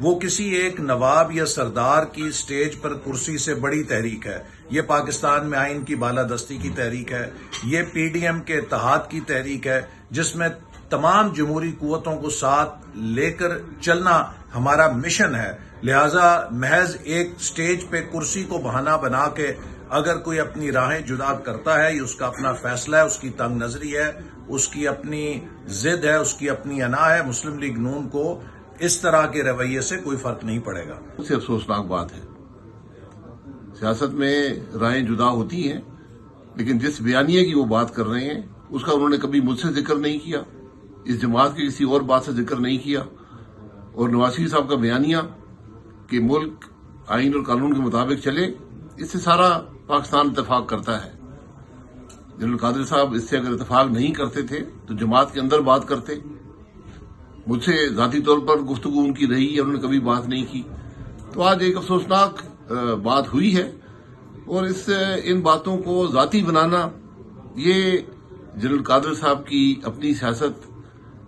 وہ کسی ایک نواب یا سردار کی سٹیج پر کرسی سے بڑی تحریک ہے۔ یہ پاکستان میں آئین کی بالادستی کی تحریک ہے، یہ پی ڈی ایم کے اتحاد کی تحریک ہے، جس میں تمام جمہوری قوتوں کو ساتھ لے کر چلنا ہمارا مشن ہے۔ لہذا محض ایک سٹیج پہ کرسی کو بہانہ بنا کے اگر کوئی اپنی راہیں جدا کرتا ہے، یہ اس کا اپنا فیصلہ ہے، اس کی تنگ نظری ہے، اس کی اپنی ضد ہے، اس کی اپنی انا ہے۔ مسلم لیگ نون کو اس طرح کے رویے سے کوئی فرق نہیں پڑے گا۔ سب سے افسوسناک بات ہے، سیاست میں رائیں جدا ہوتی ہیں، لیکن جس بیانیے کی وہ بات کر رہے ہیں اس کا انہوں نے کبھی مجھ سے ذکر نہیں کیا، اس جماعت کی کسی اور بات سے ذکر نہیں کیا، اور نواز شریف صاحب کا بیانیہ کہ ملک آئین اور قانون کے مطابق چلے، اس سے سارا پاکستان اتفاق کرتا ہے۔ جنرل قادری صاحب اس سے اگر اتفاق نہیں کرتے تھے تو جماعت کے اندر بات کرتے۔ مجھ سے ذاتی طور پر گفتگو ان کی رہی ہے، انہوں نے کبھی بات نہیں کی۔ تو آج ایک افسوسناک بات ہوئی ہے، اور ان باتوں کو ذاتی بنانا یہ جنرل قادری صاحب کی اپنی سیاست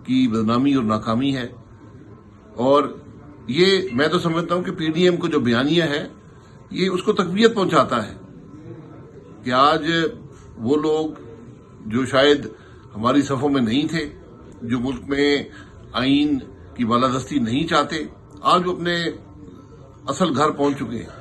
کی بدنامی اور ناکامی ہے، اور یہ میں تو سمجھتا ہوں کہ پی ڈی ایم کو جو بیانیہ ہے یہ اس کو تقویت پہنچاتا ہے کہ آج وہ لوگ جو شاید ہماری صفوں میں نہیں تھے، جو ملک میں آئین کی بالادستی نہیں چاہتے، آج وہ اپنے اصل گھر پہنچ چکے ہیں۔